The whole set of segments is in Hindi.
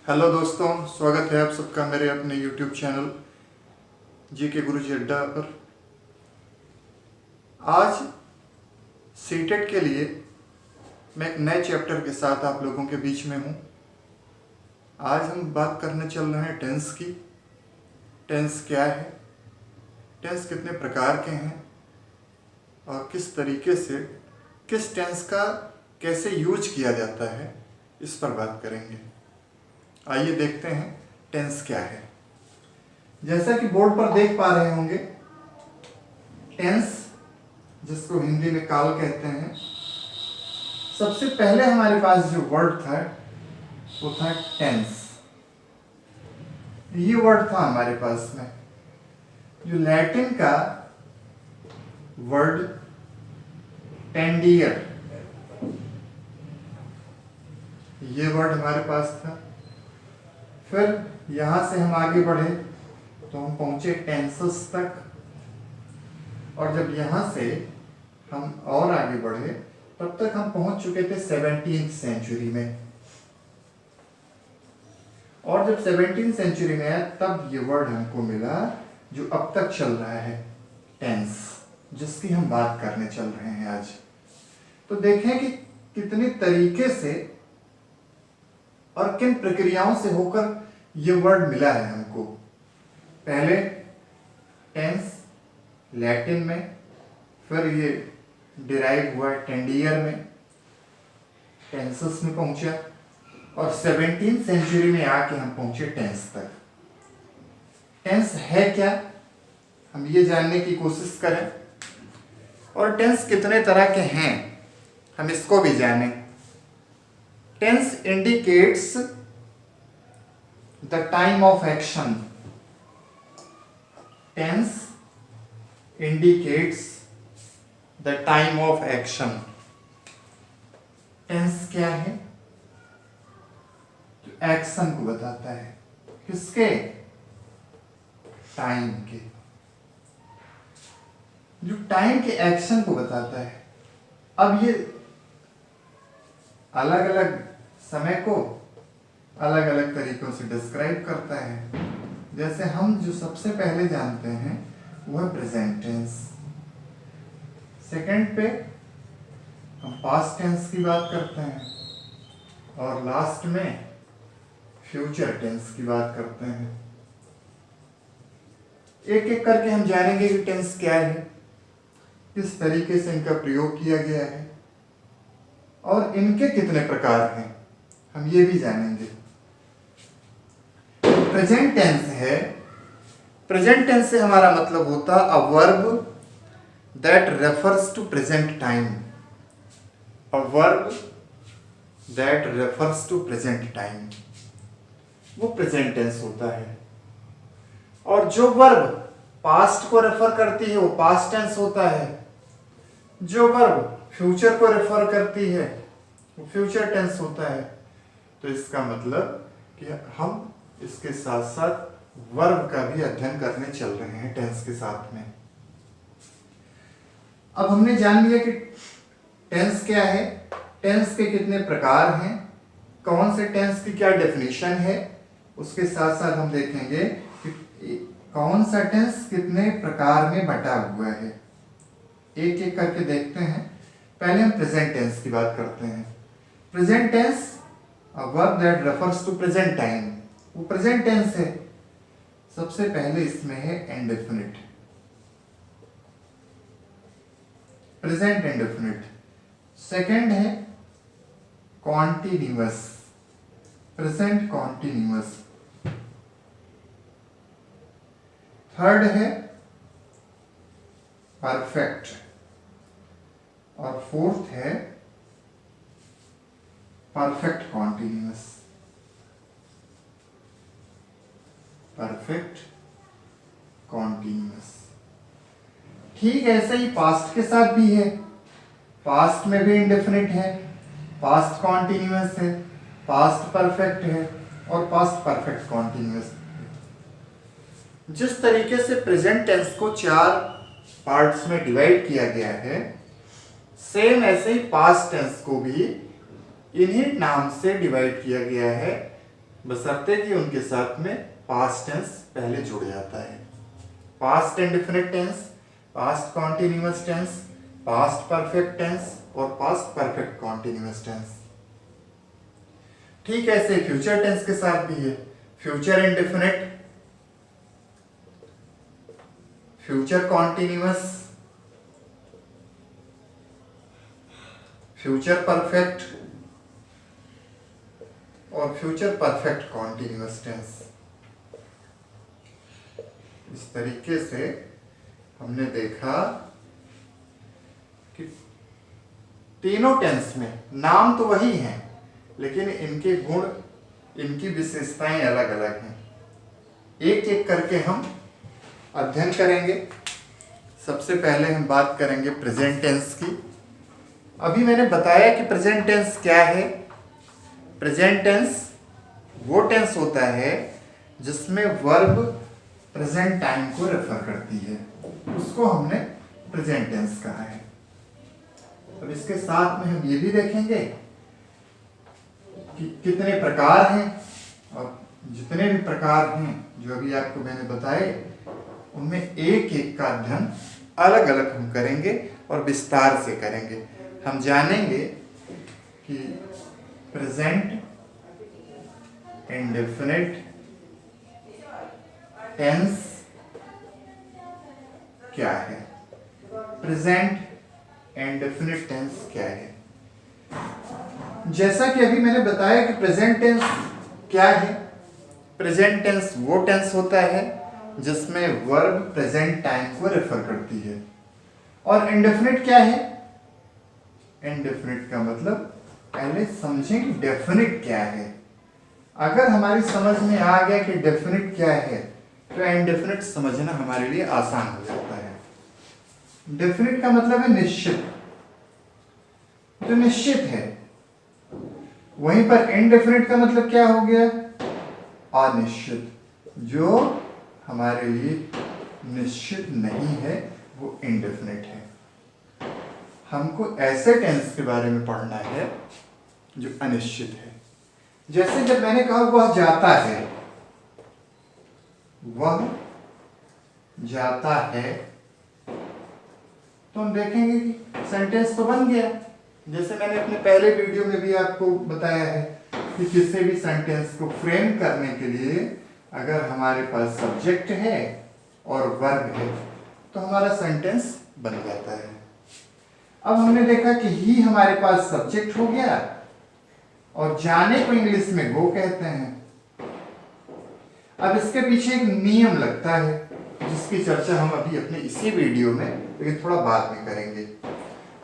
हेलो दोस्तों, स्वागत है आप सबका मेरे अपने YouTube चैनल जी के गुरुजी अड्डा पर। आज सीटेट के लिए मैं एक नए चैप्टर के साथ आप लोगों के बीच में हूँ। आज हम बात करने चल रहे हैं टेंस की। टेंस क्या है, टेंस कितने प्रकार के हैं और किस तरीके से किस टेंस का कैसे यूज किया जाता है, इस पर बात करेंगे। आइए देखते हैं टेंस क्या है। जैसा कि बोर्ड पर देख पा रहे होंगे, टेंस जिसको हिंदी में काल कहते हैं, सबसे पहले हमारे पास जो वर्ड था वो था टेंस। ये वर्ड था हमारे पास में, जो लैटिन का वर्ड टेंडियर, ये वर्ड हमारे पास था। फिर यहाँ से हम आगे बढ़े तो हम पहुंचे टेंसेस तक, और जब यहाँ से हम और आगे बढ़े तब तक हम पहुंच चुके थे 17वीं सेंचुरी में। और जब 17वीं सेंचुरी में आया तब ये वर्ड हमको मिला जो अब तक चल रहा है, टेंस, जिसकी हम बात करने चल रहे हैं आज। तो देखें कि कितने तरीके से और किन प्रक्रियाओं से होकर ये वर्ड मिला है हमको। पहले टेंस लैटिन में, फिर ये डिराइव हुआ टेंडियर में, टेंसेस में पहुंचा, और 17वीं सेंचुरी में आके हम पहुंचे टेंस तक। टेंस है क्या, हम ये जानने की कोशिश करें, और टेंस कितने तरह के हैं हम इसको भी जानें। Tense indicates the time of action. Tense indicates the time of action. Tense क्या है? तो एक्शन को बताता है। किसके? टाइम के। जो टाइम के एक्शन को बताता है। अब ये अलग अलग समय को अलग अलग तरीकों से डिस्क्राइब करता है। जैसे हम जो सबसे पहले जानते हैं वो है प्रेजेंट टेंस। सेकंड पे हम पास्ट टेंस की बात करते हैं, और लास्ट में फ्यूचर टेंस की बात करते हैं। एक एक करके हम जानेंगे कि टेंस क्या है, किस तरीके से इनका प्रयोग किया गया है, और इनके कितने प्रकार हैं, हम ये भी जानेंगे। प्रेजेंट टेंस है। प्रेजेंट टेंस से हमारा मतलब होता है a verb that refers to present time. A verb that refers to present time, वो प्रेजेंट टेंस होता है। और जो वर्ब पास्ट को रेफर करती है वो पास्ट टेंस होता है। जो वर्ब फ्यूचर को रेफर करती है वो फ्यूचर टेंस होता है। तो इसका मतलब कि हम इसके साथ साथ वर्ब का भी अध्ययन करने चल रहे हैं टेंस के साथ में। अब हमने जान लिया कि टेंस क्या है, टेंस के कितने प्रकार हैं, कौन से टेंस की क्या डेफिनेशन है। उसके साथ साथ हम देखेंगे कि कौन सा टेंस कितने प्रकार में बटा हुआ है। एक एक करके देखते हैं। पहले हम प्रेजेंट टेंस की बात करते हैं। Present tense a verb that refers to present time, वो प्रेजेंट टेंस है। सबसे पहले इसमें है इंडेफिनिट, प्रेजेंट इंडेफिनिट। सेकंड है कॉन्टिन्यूअस, प्रेजेंट कॉन्टिन्यूअस। थर्ड है परफेक्ट, और फोर्थ है परफेक्ट कॉन्टिन्यूअस। Perfect continuous. ठीक ऐसे ही पास्ट के साथ भी है। पास्ट में भी इंडेफिनिट है, पास्ट कॉन्टिन्यूअस है, पास्ट परफेक्ट है, और पास्ट परफेक्ट कॉन्टिन्यूअस। जिस तरीके से प्रेजेंट टेंस को 4 पार्ट्स में डिवाइड किया गया है, सेम ऐसे ही पास्ट टेंस को भी इन्हीं नाम से डिवाइड किया गया है बशर्ते कि उनके साथ में पास्ट टेंस पहले जुड़ जाता है। Past indefinite tense, past continuous tense, past perfect tense और पास्ट परफेक्ट कॉन्टिन्यूअस टेंस। ठीक है, ऐसे फ्यूचर टेंस के साथ भी है। Future indefinite, future continuous, future perfect और फ्यूचर परफेक्ट कॉन्टिन्यूअस टेंस। इस तरीके से हमने देखा कि तीनों टेंस में नाम तो वही हैं, लेकिन इनके गुण, इनकी विशेषताएं अलग अलग हैं। एक एक करके हम अध्ययन करेंगे। सबसे पहले हम बात करेंगे प्रेजेंट टेंस की। अभी मैंने बताया कि प्रेजेंट टेंस क्या है। प्रेजेंट टेंस वो टेंस होता है जिसमें वर्ब प्रेजेंट टाइम को रेफर करती है, उसको हमने प्रेजेंट टेंस कहा है। अब इसके साथ में हम ये भी देखेंगे कि कितने प्रकार हैं, और जितने भी प्रकार हैं जो अभी आपको मैंने बताए, उनमें एक एक का अध्ययन अलग अलग हम करेंगे और विस्तार से करेंगे। हम जानेंगे कि प्रेजेंट इंडेफिनिट टेंस क्या है, प्रेजेंट इंडेफिनिट टेंस क्या है। जैसा कि अभी मैंने बताया कि प्रेजेंट टेंस क्या है। प्रेजेंट टेंस वो टेंस होता है जिसमें वर्ब प्रेजेंट टाइम को रेफर करती है। और इंडेफिनिट क्या है? इंडेफिनिट का मतलब पहले समझें कि डेफिनिट क्या है। अगर हमारी समझ में आ गया कि डेफिनिट क्या है, तो इंडेफिनिट समझना हमारे लिए आसान हो जाता है। डेफिनिट का मतलब है निश्चित, जो निश्चित है। वहीं पर इनडेफिनिट का मतलब क्या हो गया? अनिश्चित, जो हमारे लिए निश्चित नहीं है, वो इनडेफिनिट है। हमको ऐसे टेंस के बारे में पढ़ना है जो अनिश्चित है। जैसे जब मैंने कहा वह जाता है, वह जाता है, तो हम देखेंगे कि सेंटेंस तो बन गया। जैसे मैंने अपने पहले वीडियो में भी आपको बताया है कि किसी भी सेंटेंस को फ्रेम करने के लिए अगर हमारे पास सब्जेक्ट है और वर्ब है तो हमारा सेंटेंस बन जाता है। अब हमने देखा कि ही हमारे पास सब्जेक्ट हो गया और जाने को इंग्लिश में गो कहते हैं। अब इसके पीछे एक नियम लगता है जिसकी चर्चा हम अभी अपने इसी वीडियो में, लेकिन थोड़ा बाद में करेंगे।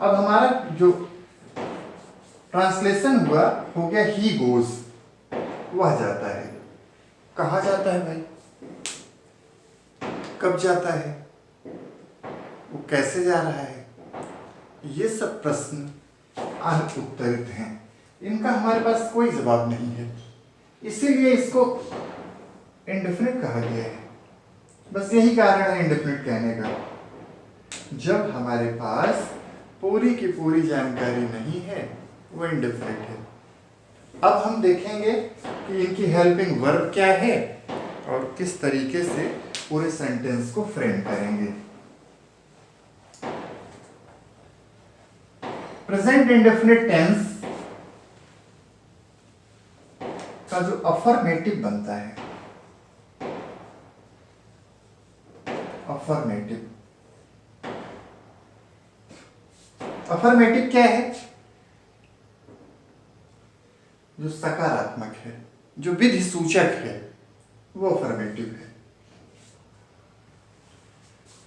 अब हमारा जो ट्रांसलेशन हुआ हो गया ही गोज, वह जाता है। कहाँ जाता है भाई? कब जाता है? वो कैसे जा रहा है? ये सब प्रश्न अनुत्तरित हैं, इनका हमारे पास कोई जवाब नहीं है। इसीलिए इसको इंडेफिनिट कहा गया है। बस यही कारण है इंडेफिनिट कहने का। जब हमारे पास पूरी की पूरी जानकारी नहीं है, वो इंडेफिनिट है। अब हम देखेंगे कि इनकी हेल्पिंग वर्ब क्या है और किस तरीके से पूरे सेंटेंस को फ्रेम करेंगे। प्रेजेंट इंडेफिनिट टेंस का जो अफर्मेटिव बनता है, अफर्मेटिव, अफर्मेटिव क्या है? जो सकारात्मक है, जो विधि सूचक है, वो अफर्मेटिव है।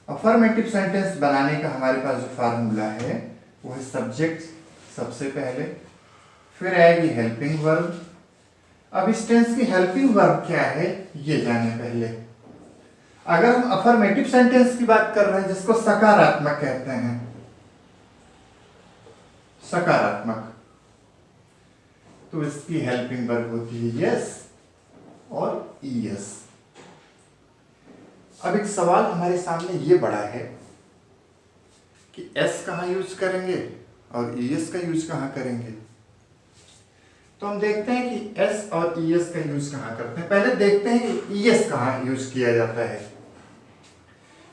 अफर्मेटिव सेंटेंस बनाने का हमारे पास जो फार्मूला है वो है सब्जेक्ट सबसे पहले, फिर आएगी हेल्पिंग वर्ब। अब इस टेंस की हेल्पिंग वर्ब क्या है ये जाने पहले। अगर हम अफर्मेटिव सेंटेंस की बात कर रहे हैं जिसको सकारात्मक कहते हैं, सकारात्मक, तो इसकी हेल्पिंग वर्ब होती है यस और ईएस। अब एक सवाल हमारे सामने ये बड़ा है कि एस कहाँ यूज करेंगे और ईएस का यूज कहाँ करेंगे। तो हम देखते हैं कि एस और ईएस का यूज कहाँ करते हैं। पहले देखते हैं कि ईएस कहाँ यूज किया जाता है।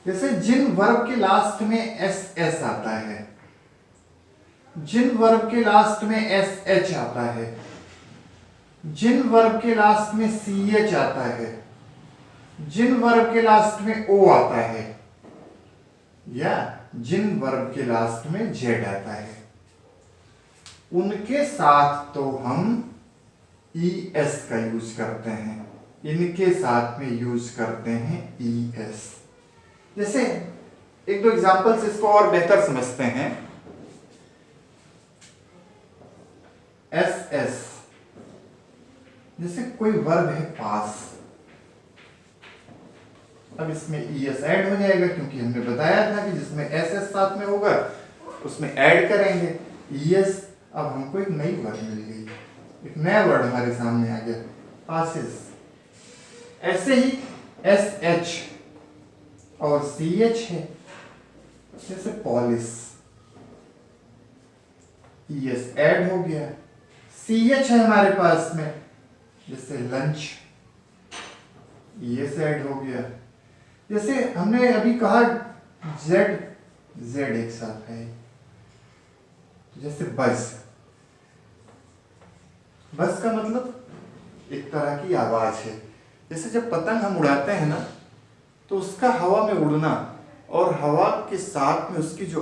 जैसे जिन वर्ब के लास्ट में एस एस आता है, जिन वर्ब के लास्ट में एस एच आता है, जिन वर्ब के लास्ट में सी एच आता है, जिन वर्ब के लास्ट में ओ आता है, या जिन वर्ब के लास्ट में जेड आता है, उनके साथ तो हम ई एस का यूज करते हैं, इनके साथ में यूज करते हैं ई एस। जैसे एक दो एग्जांपल से इसको और बेहतर समझते हैं। एस एस, जैसे कोई वर्ब है पास, अब इसमें ई एस ऐड हो जाएगा क्योंकि हमने बताया था कि जिसमें एस एस साथ में होगा उसमें ऐड करेंगे ई एस। अब हमको एक नई वर्ड मिल गई, एक नया वर्ड हमारे सामने आ गया, पासेस। ऐसे ही एस एच और सी एच है, जैसे पॉलिस, ई एस ऐड हो गया, सी एच है हमारे पास में, जैसे लंच, ई एस ऐड हो गया। जैसे हमने अभी कहा जेड, जेड एक साथ है, जैसे बस, बस का मतलब एक तरह की आवाज है। जैसे जब पतंग हम उड़ाते हैं ना, तो उसका हवा में उड़ना और हवा के साथ में उसकी जो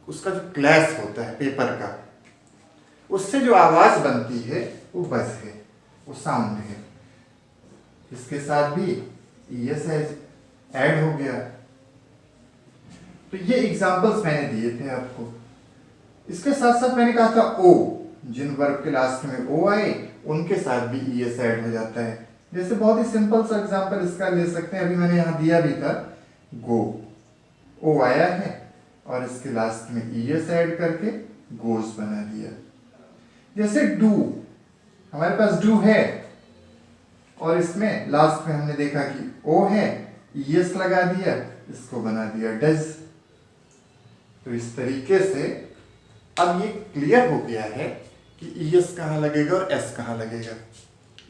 उसका जो क्लैश होता है पेपर का, उससे जो आवाज बनती है वो बस है, वो साउंड है। इसके साथ भी ईएस ऐड हो गया। तो ये एग्जांपल्स मैंने दिए थे आपको। इसके साथ साथ मैंने कहा था ओ, जिन वर्ब के लास्ट में ओ आए उनके साथ भी ईएस ऐड हो जाता है। जैसे बहुत ही सिंपल सा एग्जांपल इसका ले सकते हैं, अभी मैंने यहाँ दिया भी था, गो, ओ आया है और इसके लास्ट में ईएस ऐड करके गोज बना दिया। जैसे डू, हमारे पास डू है और इसमें लास्ट में हमने देखा कि ओ है, ईएस लगा दिया, इसको बना दिया डज। तो इस तरीके से अब ये क्लियर हो गया है कि ईएस कहाँ लगेगा और एस कहाँ लगेगा।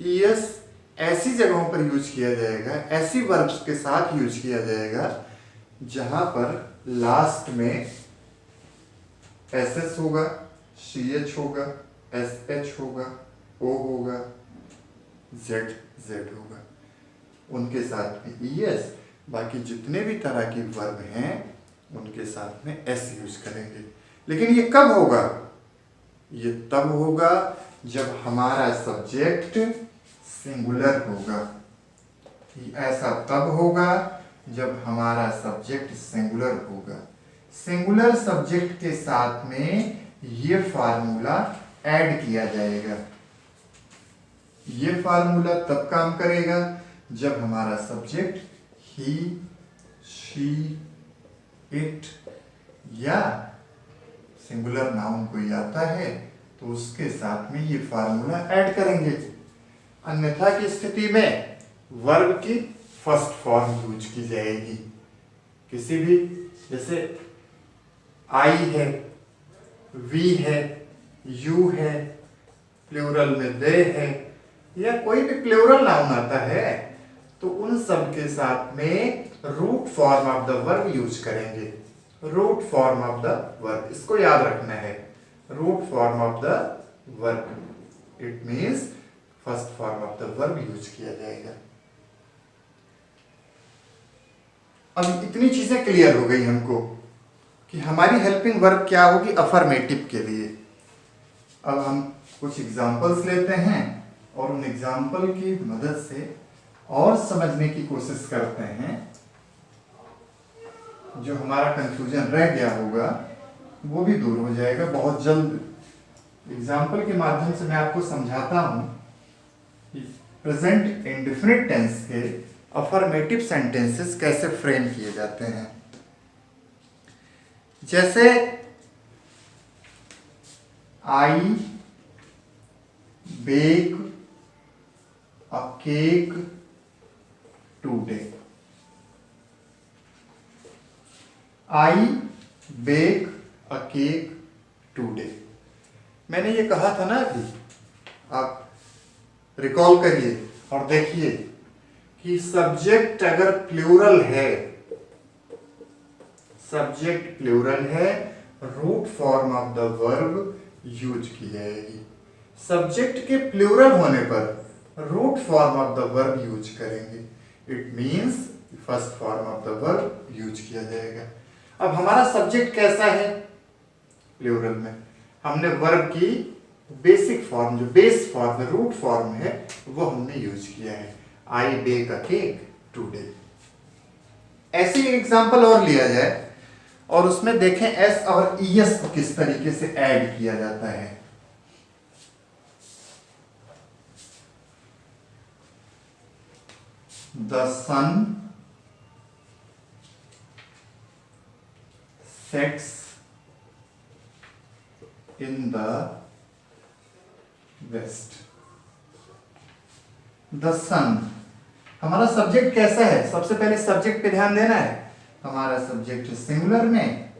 ईएस ऐसी जगहों पर यूज किया जाएगा, ऐसी वर्ब्स के साथ यूज किया जाएगा जहां पर लास्ट में एस एस होगा, सी एच होगा, एस एच होगा, ओ होगा, जेड जेड होगा, उनके साथ में ईएस। बाकी जितने भी तरह की वर्ब हैं उनके साथ में एस यूज करेंगे। लेकिन ये कब होगा? ये तब होगा जब हमारा सब्जेक्ट सिंगुलर होगा। ऐसा तब होगा जब हमारा सब्जेक्ट सिंगुलर होगा। सिंगुलर सब्जेक्ट के साथ में ये फार्मूला ऐड किया जाएगा। ये फार्मूला तब काम करेगा जब हमारा सब्जेक्ट ही, शी, इट या सिंगुलर नाउन कोई आता है तो उसके साथ में ये फार्मूला ऐड करेंगे। अन्यथा की स्थिति में वर्ब की फर्स्ट फॉर्म यूज की जाएगी। किसी भी, जैसे आई है, वी है, यू है, प्लूरल में दे है, या कोई भी प्लूरल नाउन आता है तो उन सब के साथ में root form of the verb use करेंगे। Root form of the verb, इसको याद रखना है। Root form of the verb, it means first form of the verb use किया जाएगा। अब इतनी चीजें क्लियर हो गई हमको कि हमारी हेल्पिंग वर्ब क्या होगी अफर्मेटिव के लिए। अब हम कुछ एग्जांपल्स लेते हैं और उन एग्जांपल की मदद से और समझने की कोशिश करते हैं। जो हमारा कंफ्यूजन रह गया होगा वो भी दूर हो जाएगा बहुत जल्द। एग्जाम्पल के माध्यम से मैं आपको समझाता हूं कि प्रेजेंट इंडेफिनिट टेंस के अफर्मेटिव सेंटेंसेस कैसे फ्रेम किए जाते हैं। जैसे I bake a cake today. I bake a cake today ये कहा था ना अभी, आप रिकॉल करिए और देखिए कि सब्जेक्ट अगर प्लूरल है, सब्जेक्ट प्लूरल है, root form of the verb use की जाएगी। सब्जेक्ट के प्लूरल होने पर root form of the verb use करेंगे। It means first form of the verb use किया जाएगा। अब हमारा सब्जेक्ट कैसा है? प्लूरल में हमने वर्ब की बेसिक फॉर्म, जो बेस फॉर्म है, रूट फॉर्म है, वो हमने यूज किया है। आई बेक अ केक टुडे। ऐसे ही एग्जांपल और लिया जाए और उसमें देखें एस और ईएस को किस तरीके से ऐड किया जाता है। The sun sets in the west. The sun, हमारा सब्जेक्ट कैसा है? सबसे पहले सब्जेक्ट पे ध्यान देना है। हमारा सब्जेक्ट सिंगुलर में,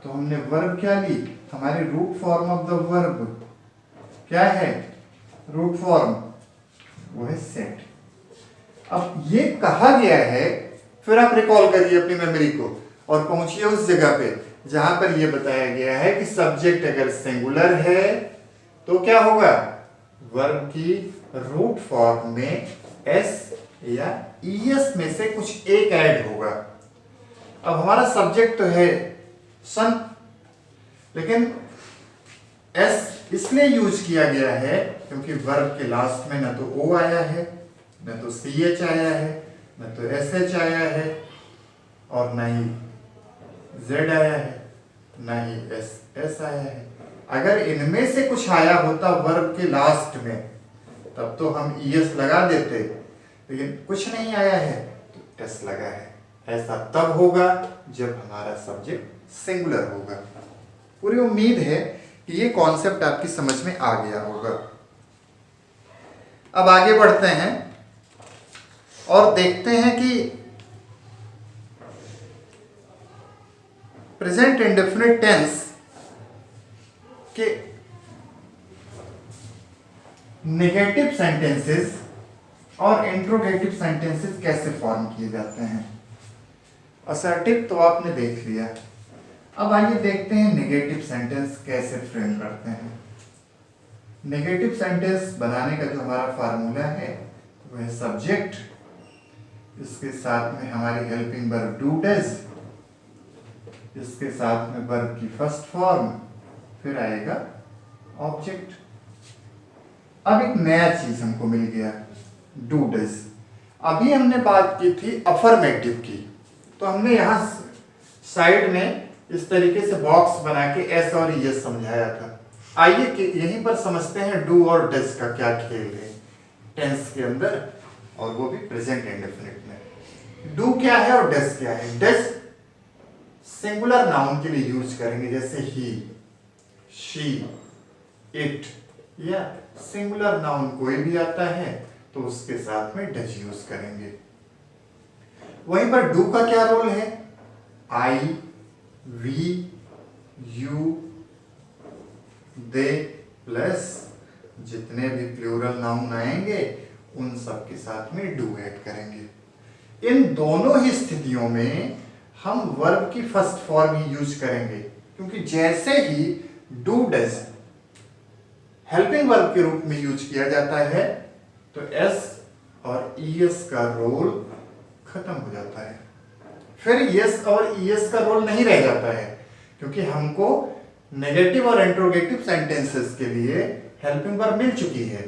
तो हमने वर्ब क्या ली? हमारी root form of the verb क्या है? रूट फॉर्म वो है सेट। अब ये कहा गया है, फिर आप रिकॉल करिए अपनी मेमोरी को और पहुंचिए उस जगह पे जहां पर यह बताया गया है कि सब्जेक्ट अगर सिंगुलर है तो क्या होगा? वर्ब की रूट फॉर्म में एस या ईएस में से कुछ एक ऐड होगा। अब हमारा सब्जेक्ट तो है सन, लेकिन एस इसलिए यूज किया गया है क्योंकि वर्ब के लास्ट में न तो ओ आया है, न तो सी एच आया है, न तो एस एच आया है, और न ही जेड आया है, न ही एस एस आया है। अगर इनमें से कुछ आया होता वर्ब के लास्ट में तब तो हम ईएस लगा देते, लेकिन कुछ नहीं आया है तो एस लगा है। ऐसा तब होगा जब हमारा सब्जेक्ट सिंगुलर होगा। पूरी उम्मीद है कि ये कॉन्सेप्ट आपकी समझ में आ गया होगा। अब आगे बढ़ते हैं और देखते हैं कि प्रेजेंट इंडेफिनिट टेंस के नेगेटिव सेंटेंसेस और इंट्रोगेटिव सेंटेंसेस कैसे फॉर्म किए जाते हैं। असर्टिव तो आपने देख लिया, अब आइए देखते हैं नेगेटिव सेंटेंस कैसे फ्रेम करते हैं। नेगेटिव सेंटेंस बनाने का जो हमारा फार्मूला है वो है सब्जेक्ट, इसके साथ में हमारी हेल्पिंग वर्ब डू डज, इसके साथ में वर्ब की फर्स्ट फॉर्म, फिर आएगा ऑब्जेक्ट। अब एक नया चीज हमको मिल गया, डू डज। अभी हमने बात की थी अफर्मेटिव की, तो हमने यहां साइड में इस तरीके से बॉक्स बना के एस और यस समझाया था। आइए कि यहीं पर समझते हैं डू और डज का क्या खेल है टेंस के अंदर, और वो भी प्रेजेंट इंडेफिनिट में। डू क्या है और डज क्या है? डज सिंगुलर नाउन के लिए यूज करेंगे, जैसे ही, शी, इट, या सिंगुलर नाउन कोई भी आता है तो उसके साथ में डज यूज करेंगे। वहीं पर डू का क्या रोल है? आई, वी, यू, दे प्लस जितने भी प्लूरल नाउन आएंगे उन सब के साथ में डू ऐड करेंगे। इन दोनों ही स्थितियों में हम वर्ब की फर्स्ट फॉर्म ही यूज करेंगे, क्योंकि जैसे ही डू डज हेल्पिंग वर्ब के रूप में यूज किया जाता है तो एस और ईएस का रोल खत्म हो जाता है। फिर यस और ईएस का रोल नहीं रह जाता है, क्योंकि हमको नेगेटिव और इंट्रोगेटिव सेंटेंसेस के लिए हेल्पिंग वर्ब मिल चुकी है।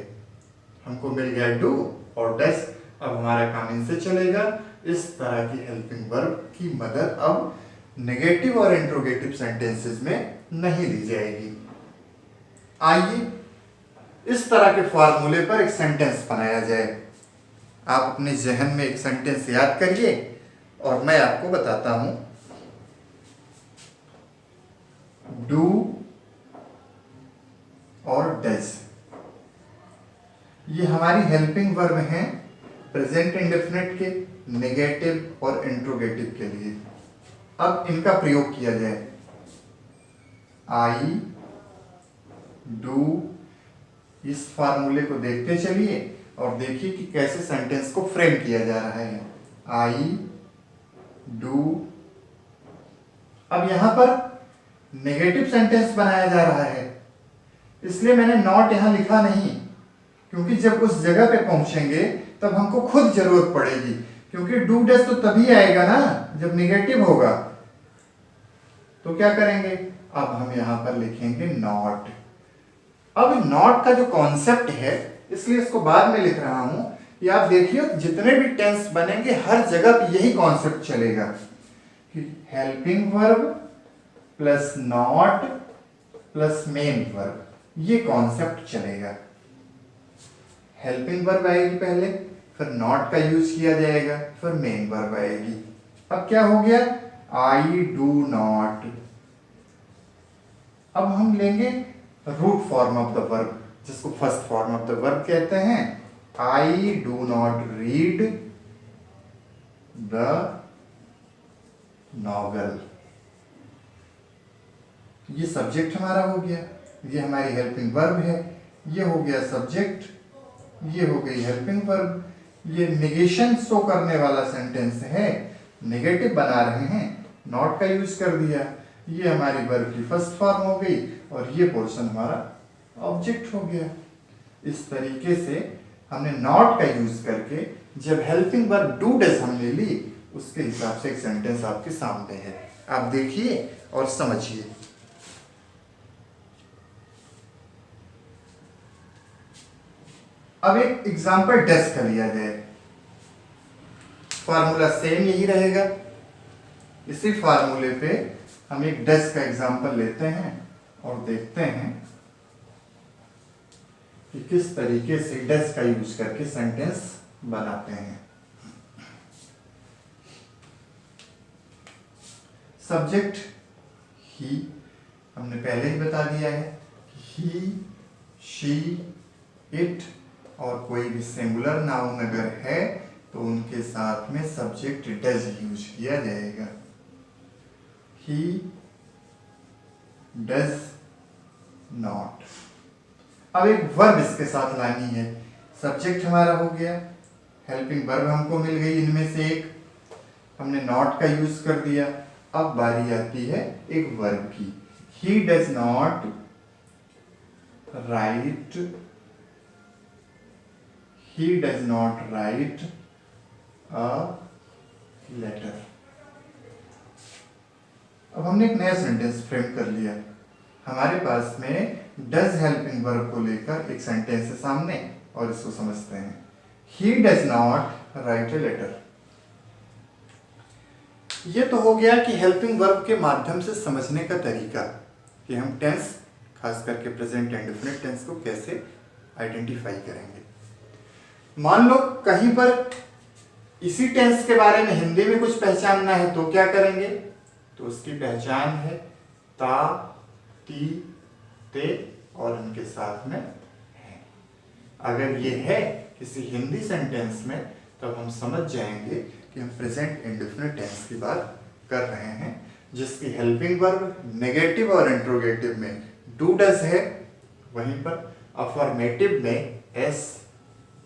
हमको मिल गया डू और डज, अब हमारा काम इनसे चलेगा। इस तरह की हेल्पिंग वर्ब की मदद अब नेगेटिव और इंट्रोगेटिव सेंटेंसेस में नहीं ली जाएगी। आइए इस तरह के फॉर्मूले पर एक सेंटेंस बनाया जाए। आप अपने जहन में एक सेंटेंस याद करिए और मैं आपको बताता हूं। डू और डज ये हमारी हेल्पिंग वर्ब हैं प्रेजेंट इंडेफिनिट के, नेगेटिव और इंट्रोगेटिव के लिए। अब इनका प्रयोग किया जाए। आई, डू, इस फार्मूले को देखते चलिए और देखिए कि कैसे सेंटेंस को फ्रेम किया जा रहा है। I do. अब यहां पर नेगेटिव सेंटेंस बनाया जा रहा है, इसलिए मैंने नॉट यहां लिखा नहीं, क्योंकि जब उस जगह पे पहुंचेंगे तब हमको खुद जरूरत पड़ेगी, क्योंकि डू डज तो तभी आएगा ना जब नेगेटिव होगा। तो क्या करेंगे, अब हम यहां पर लिखेंगे नॉट। अब नॉट का जो कॉन्सेप्ट है, इसलिए इसको बाद में लिख रहा हूं, कि आप देखिए जितने भी टेंस बनेंगे हर जगह पे यही कॉन्सेप्ट चलेगा कि helping verb plus not plus main verb, ये कॉन्सेप्ट चलेगा। हेल्पिंग वर्ब आएगी पहले, फिर नॉट का यूज किया जाएगा, फिर मेन वर्ब आएगी। अब क्या हो गया, आई डू नॉट। अब हम लेंगे root form of the verb, जिसको first form of the verb कहते हैं। I do not read the novel. ये सब्जेक्ट हमारा हो गया, ये हमारी हेल्पिंग वर्ब है, ये हो गया सब्जेक्ट, ये हो गई हेल्पिंग वर्ब। ये नेगेशन शो करने वाला सेंटेंस है, नेगेटिव बना रहे हैं, नॉट का यूज कर दिया। ये हमारी वर्ब की फर्स्ट फॉर्म हो गई और ये पोर्शन हमारा ऑब्जेक्ट हो गया। इस तरीके से हमने नॉट का यूज करके जब हेल्पिंग वर्ब डू डज हमने ली, उसके हिसाब से एक सेंटेंस आपके सामने है। आप देखिए और समझिए। अब एक एग्जाम्पल डज का लिया जाए, फार्मूला सेम यही रहेगा। इसी फार्मूले पे हम एक डज का एग्जाम्पल लेते हैं और देखते हैं कि किस तरीके से डज का यूज करके सेंटेंस बनाते हैं। सब्जेक्ट ही हमने पहले ही बता दिया है, ही, शी, इट, और कोई भी सिंगुलर नाउन अगर है तो उनके साथ में सब्जेक्ट डज यूज किया जाएगा। He does not. अब एक वर्ब इसके साथ लानी है। सब्जेक्ट हमारा हो गया, हेल्पिंग वर्ब हमको मिल गई इनमें से एक, हमने नॉट का यूज कर दिया। अब बारी आती है एक वर्ब की। He does not right, he does not write a letter। अब हमने एक नया सेंटेंस फ्रेम कर लिया। हमारे पास में डज हेल्पिंग वर्ब को लेकर एक सेंटेंस है सामने और इसको समझते हैं। he does not write a letter। ये तो हो गया कि हेल्पिंग वर्ब के माध्यम से समझने का तरीका, कि हम टेंस, खास करके प्रेजेंट एंड डेफिनेट टेंस को कैसे आइडेंटिफाई करेंगे। मान लो कहीं पर इसी टेंस के बारे में हिंदी में कुछ पहचानना है तो क्या करेंगे, तो उसकी पहचान है ता, ती, ते और उनके साथ में है। अगर ये है किसी हिंदी सेंटेंस में तब हम समझ जाएंगे कि हम प्रेजेंट इंडेफिनिट टेंस की बात कर रहे हैं, जिसकी हेल्पिंग वर्ब नेगेटिव और इंट्रोगेटिव में डू डज है, वहीं पर अफर्मेटिव में एस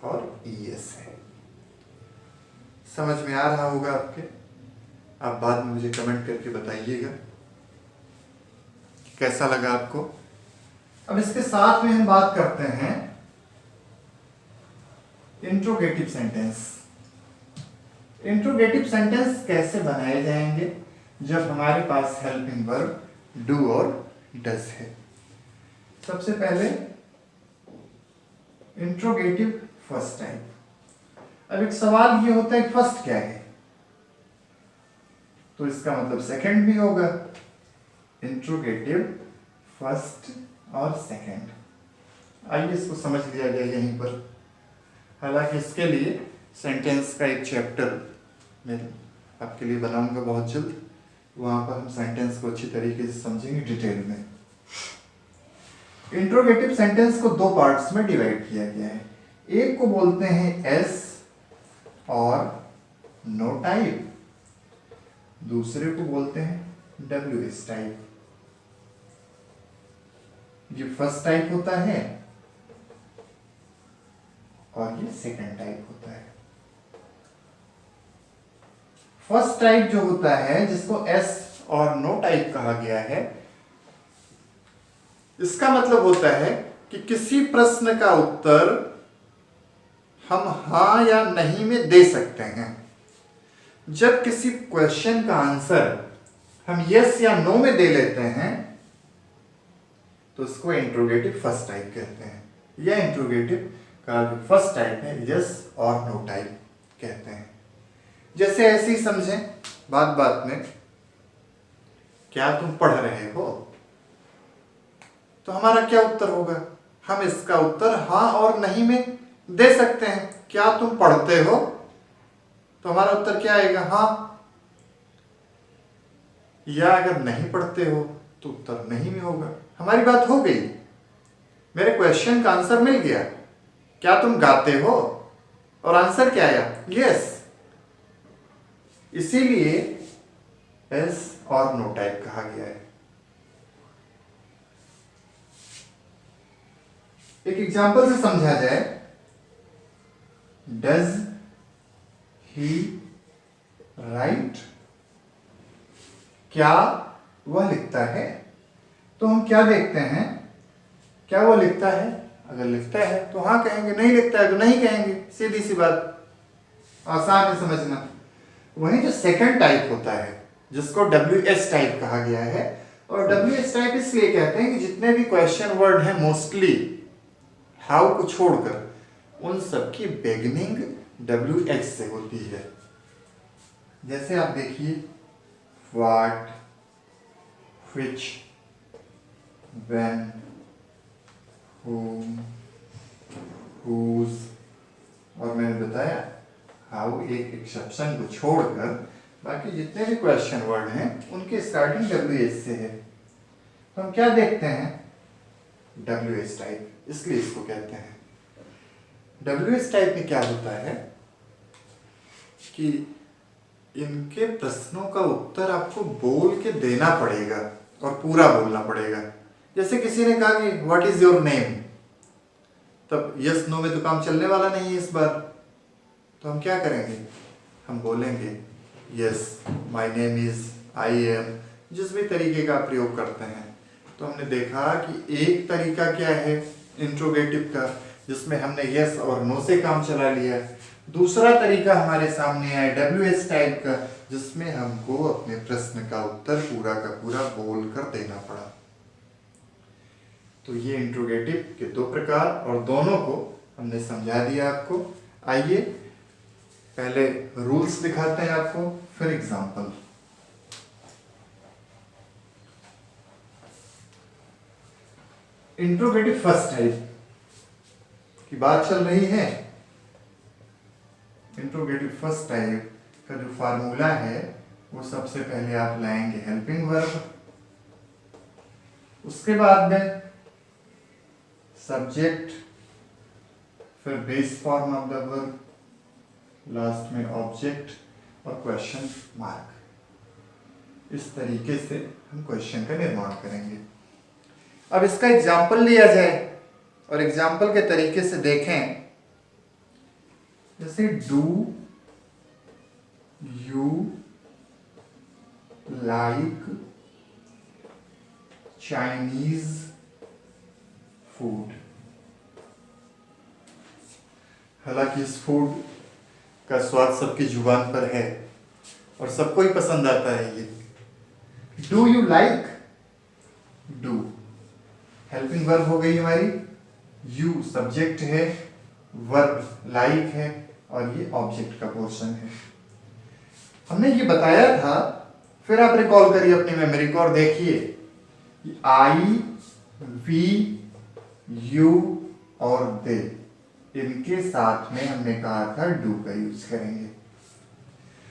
और ईएस है। समझ में आ रहा होगा आपके? आप बाद में मुझे कमेंट करके बताइएगा कैसा लगा आपको। अब इसके साथ में हम बात करते हैं इंट्रोगेटिव सेंटेंस। इंट्रोगेटिव सेंटेंस कैसे बनाए जाएंगे जब हमारे पास हेल्पिंग वर्ब डू और डज है। सबसे पहले इंट्रोगेटिव फर्स्ट टाइप। अब एक सवाल ये होता है फर्स्ट क्या है, तो इसका मतलब सेकंड भी होगा। इंट्रोगेटिव फर्स्ट और सेकंड। आइए इसको समझ लिया जाए यहीं पर। हालांकि इसके लिए सेंटेंस का एक चैप्टर मैं आपके लिए बनाऊंगा बहुत जल्द, वहां पर हम सेंटेंस को अच्छी तरीके से समझेंगे डिटेल में। इंट्रोगेटिव सेंटेंस को दो पार्ट्स में डिवाइड किया गया है। एक को बोलते हैं एस और नो टाइप, दूसरे को बोलते हैं डब्ल्यूएस टाइप। ये फर्स्ट टाइप होता है और ये सेकंड टाइप होता है। फर्स्ट टाइप जो होता है जिसको यस और नो टाइप कहा गया है, इसका मतलब होता है कि किसी प्रश्न का उत्तर हम हाँ या नहीं में दे सकते हैं। जब किसी क्वेश्चन का आंसर हम यस या नो में दे लेते हैं तो उसको इंट्रोगेटिव फर्स्ट टाइप कहते हैं। यह इंट्रोगेटिव का जो फर्स्ट टाइप है यस और नो टाइप कहते हैं। जैसे ऐसे ही समझें, बात बात में क्या तुम पढ़ रहे हो, तो हमारा क्या उत्तर होगा? हम इसका उत्तर हाँ और नहीं में दे सकते हैं। क्या तुम पढ़ते हो, तो हमारा उत्तर क्या आएगा? हाँ। या अगर नहीं पढ़ते हो तो उत्तर नहीं में होगा। हमारी बात हो गई, मेरे क्वेश्चन का आंसर मिल गया। क्या तुम गाते हो, और आंसर क्या आया? यस। इसीलिए यस और नो टाइप कहा गया है। एक एग्जांपल से समझा जाए, डज ही राइट? क्या वह लिखता है? तो हम क्या देखते हैं, क्या वह लिखता है? अगर लिखता है तो हाँ कहेंगे, नहीं लिखता है तो नहीं कहेंगे। सीधी सी बात, आसान है समझना। वहीं जो सेकंड टाइप होता है जिसको WS टाइप कहा गया है, और WS टाइप इसलिए कहते हैं कि जितने भी क्वेश्चन वर्ड हैं मोस्टली हाउ को छोड़कर उन सबकी बिगिनिंग WH से होती है। जैसे आप देखिए, what, which, when, whom, whose, और मैंने बताया हाउ एक एक्सेप्शन को छोड़कर बाकी जितने भी क्वेश्चन वर्ड हैं उनकी स्टार्टिंग WH से है। तो हम क्या देखते हैं? WH टाइप, इसलिए इसको कहते हैं। WH टाइप में क्या होता है कि इनके प्रश्नों का उत्तर आपको बोल के देना पड़ेगा और पूरा बोलना पड़ेगा। जैसे किसी ने कहा कि व्हाट इज योर नेम, तब यस नो में तो काम चलने वाला नहीं है इस बार। तो हम क्या करेंगे? हम बोलेंगे yes my name is, I am, जिस भी तरीके का प्रयोग करते हैं। तो हमने देखा कि एक तरीका क्या है इंट्रोगेटिव का, जिसमें हमने यस और नो से काम चला लिया। दूसरा तरीका हमारे सामने है WH टाइप का, जिसमें हमको अपने प्रश्न का उत्तर पूरा का पूरा बोल कर देना पड़ा। तो ये इंट्रोगेटिव के दो प्रकार, और दोनों को हमने समझा दिया आपको। आइए पहले रूल्स दिखाते हैं आपको, फिर एग्जांपल। इंट्रोगेटिव फर्स्ट टाइप की बात चल रही है। इंट्रोगेटिव फर्स्ट टाइप का जो फार्मूला है वो सबसे पहले आप लाएंगे हेल्पिंग वर्ब, उसके बाद में सब्जेक्ट, फिर base form of the verb, last में ऑब्जेक्ट और क्वेश्चन मार्क। इस तरीके से हम क्वेश्चन का निर्माण करेंगे। अब इसका एग्जाम्पल लिया जाए और एग्जाम्पल के तरीके से देखें। जैसे do you like Chinese food? हालांकि इस फूड का स्वाद सबकी जुबान पर है और सबको ही पसंद आता है ये। Do you like, do helping verb हो गई हमारी, यू सब्जेक्ट है, वर्ब लाइक है, और ये ऑब्जेक्ट का पोर्शन है। हमने ये बताया था, फिर आप रिकॉल करिए अपनी मेमोरी को और देखिए, आई, वी, यू और दे, इनके साथ में हमने कहा था डू का यूज करेंगे।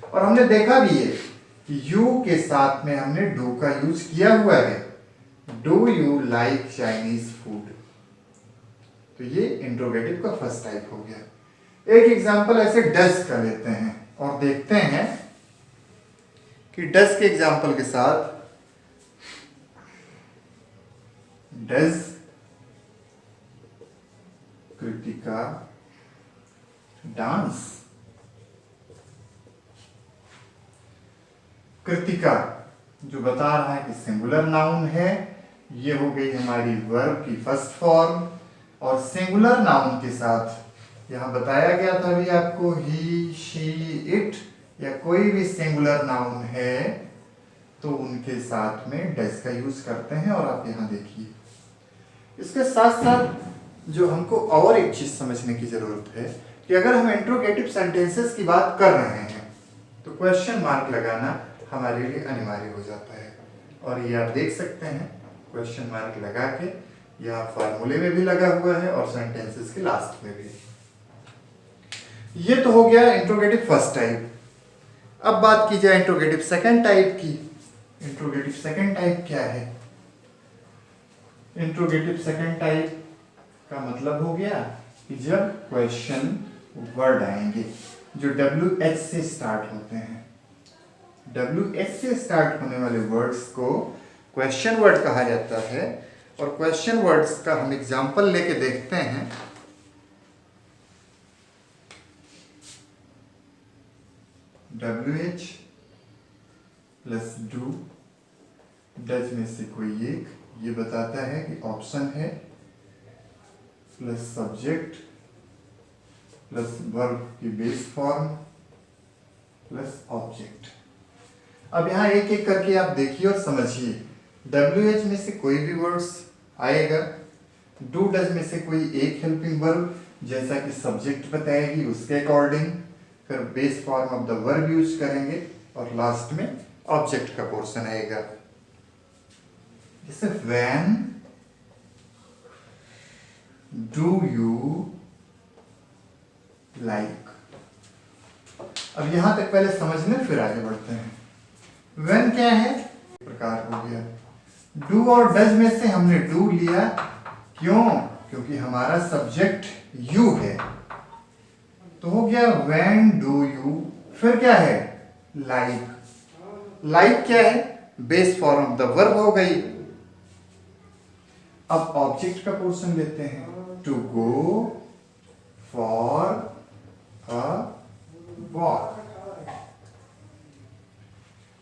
और हमने देखा भी है कि यू के साथ में हमने डू का यूज किया हुआ है। Do you like Chinese food? तो ये इंट्रोगेटिव का फर्स्ट टाइप हो गया। एक एग्जांपल ऐसे डज का लेते हैं और देखते हैं कि डज के एग्जांपल के साथ डज कृतिका डांस। कृतिका जो बता रहा है कि सिंगुलर नाउन है, ये हो गई हमारी वर्ब की फर्स्ट फॉर्म। और सिंगुलर नाउन के साथ यहाँ बताया गया था अभी आपको, ही, शी, इट या कोई भी सिंगुलर नाउन है तो उनके साथ में डज का यूज करते हैं। और आप यहाँ देखिए, इसके साथ साथ जो हमको और एक चीज समझने की जरूरत है कि अगर हम इंट्रोगेटिव सेंटेंसेस की बात कर रहे हैं तो क्वेश्चन मार्क लगाना हमारे लिए अनिवार्य हो जाता है। और ये आप देख सकते हैं क्वेश्चन मार्क लगा के, यहाँ फार्मूले में भी लगा हुआ है और सेंटेंसेस के लास्ट में भी। ये तो हो गया इंट्रोगेटिव फर्स्ट टाइप। अब बात की जाए इंट्रोगेटिव सेकंड टाइप की। इंट्रोगेटिव सेकंड टाइप क्या है? इंट्रोगेटिव सेकंड टाइप का मतलब हो गया कि जब क्वेश्चन वर्ड आएंगे जो WH से स्टार्ट होते हैं। WH से स्टार्ट होने वाले वर्ड्स को क्वेश्चन वर्ड कहा जाता है। और क्वेश्चन वर्ड्स का हम एग्जांपल लेके देखते हैं। WH प्लस डू, डज में से कोई एक, ये बताता है कि ऑप्शन है, प्लस सब्जेक्ट प्लस वर्ब की बेस फॉर्म प्लस ऑब्जेक्ट। अब यहाँ एक एक करके आप देखिए और समझिए। WH में से कोई भी वर्ड्स आएगा, डू डज में से कोई एक हेल्पिंग वर्ब जैसा कि सब्जेक्ट बताएगी उसके अकॉर्डिंग, फिर base form of the verb use करेंगे और लास्ट में ऑब्जेक्ट का पोर्शन आएगा। जैसे व्हेन डू यू लाइक। अब यहां तक पहले समझ लें फिर आगे बढ़ते हैं। व्हेन क्या है? प्रकार हो गया। डू और डज में से हमने डू लिया, क्यों? क्योंकि हमारा सब्जेक्ट यू है, तो हो गया व्हेन डू यू। फिर क्या है? लाइक। लाइक क्या है? Base form of the verb हो गई। अब ऑब्जेक्ट का पोर्शन लेते हैं। To go for a walk.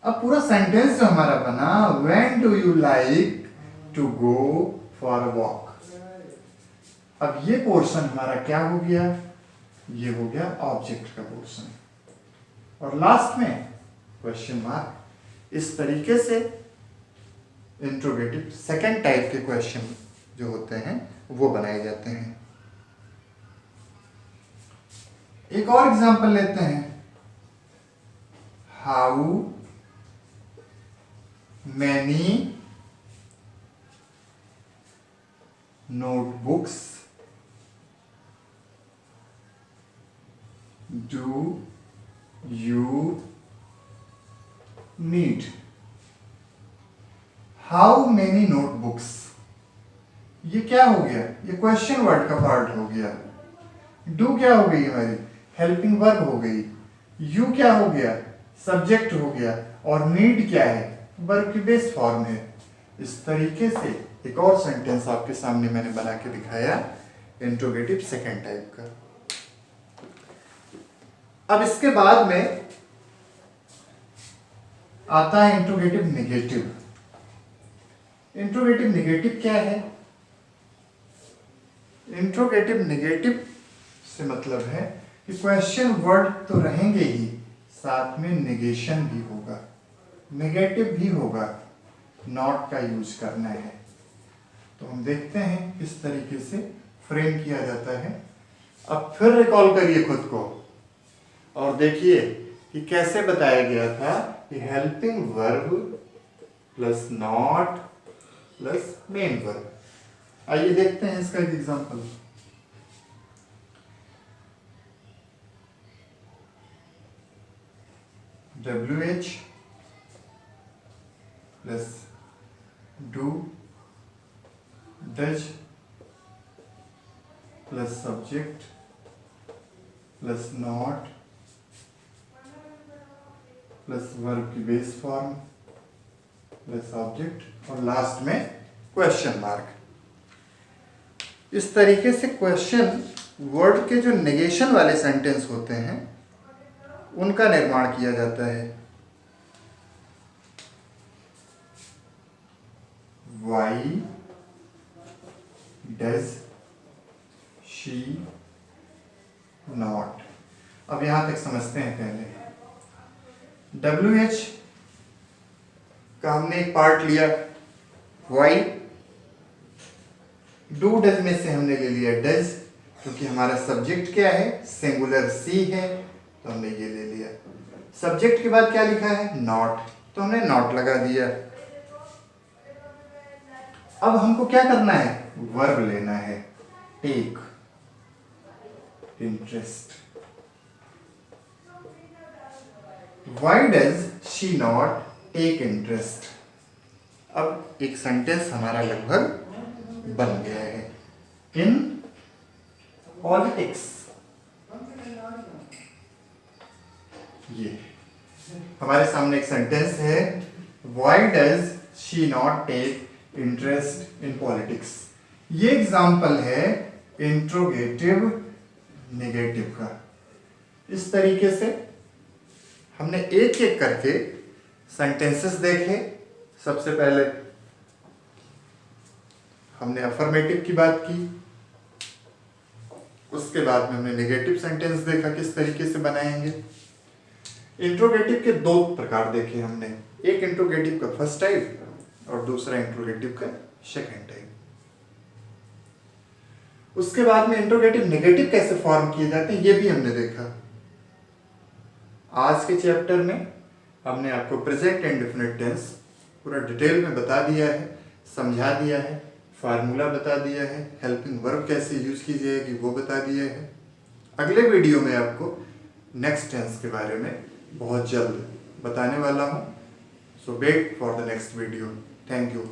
अब पूरा सेंटेंस जो हमारा बना, when do you like to go for a walk. अब ये पोर्शन हमारा क्या हो गया? ये हो गया ऑब्जेक्ट का पोर्शन। और लास्ट में क्वेश्चन मार्क। इस तरीके से इंट्रोगेटिव सेकंड टाइप के क्वेश्चन जो होते हैं वो बनाए जाते हैं। एक और एग्जांपल लेते हैं। How many notebooks do you need? How many notebooks, ये क्या हो गया? ये क्वेश्चन वर्ड का पार्ट हो गया। डू क्या हो गई हमारी? हेल्पिंग वर्ब हो गई। यू क्या हो गया? सब्जेक्ट हो गया। और नीड क्या है? वर्ब की बेस फॉर्म है। इस तरीके से एक और सेंटेंस आपके सामने मैंने बना के दिखाया इंट्रोगेटिव सेकंड टाइप का। अब इसके बाद में आता है इंट्रोगेटिव नेगेटिव। इंट्रोगेटिव नेगेटिव क्या है? इंट्रोगेटिव नेगेटिव से मतलब है कि क्वेश्चन वर्ड तो रहेंगे ही, साथ में नेगेशन भी होगा, नेगेटिव भी होगा, नॉट का यूज करना है। तो हम देखते हैं किस तरीके से फ्रेम किया जाता है। अब फिर रिकॉल करिए खुद को और देखिए कि कैसे बताया गया था कि helping verb plus not plus main verb. आइए देखते हैं इसका एक example. WH plus do does plus subject plus not plus verb की बेस फॉर्म प्लस ऑब्जेक्ट और लास्ट में क्वेश्चन मार्क। इस तरीके से क्वेश्चन वर्ड के जो नेगेशन वाले सेंटेंस होते हैं उनका निर्माण किया जाता है। Why does she not. अब यहां तक समझते हैं पहले। WH का हमने एक पार्ट लिया, वाई। डू डज में से हमने ले लिया डज, क्योंकि हमारा सब्जेक्ट क्या है, सिंगुलर सी है, तो हमने ये ले लिया। सब्जेक्ट के बाद क्या लिखा है, नॉट, तो हमने नॉट लगा दिया। अब हमको क्या करना है, वर्ब लेना है, take interest. Why does she not take interest. अब एक सेंटेंस हमारा लगभग बन गया है। इन पॉलिटिक्स, ये हमारे सामने एक सेंटेंस है, why does she not take interest in politics. ये एग्जाम्पल है इंट्रोगेटिव नेगेटिव का। इस तरीके से हमने एक एक करके सेंटेंसेस देखे। सबसे पहले हमने अफर्मेटिव की बात की, उसके बाद में हमने नेगेटिव सेंटेंस देखा किस तरीके से बनाएंगे। इंट्रोगेटिव के दो प्रकार देखे हमने, एक इंट्रोगेटिव का फर्स्ट टाइप और दूसरा इंट्रोगेटिव का सेकंड टाइप। उसके बाद में इंट्रोगेटिव नेगेटिव कैसे फॉर्म किए जाते हैं ये भी हमने देखा। आज के चैप्टर में हमने आपको प्रेजेंट इंडेफिनिट टेंस पूरा डिटेल में बता दिया है, समझा दिया है, फार्मूला बता दिया है, हेल्पिंग वर्ब कैसे यूज की जाएगी वो बता दिया है। अगले वीडियो में आपको नेक्स्ट टेंस के बारे में बहुत जल्द बताने वाला हूँ। So wait for the next video. Thank you.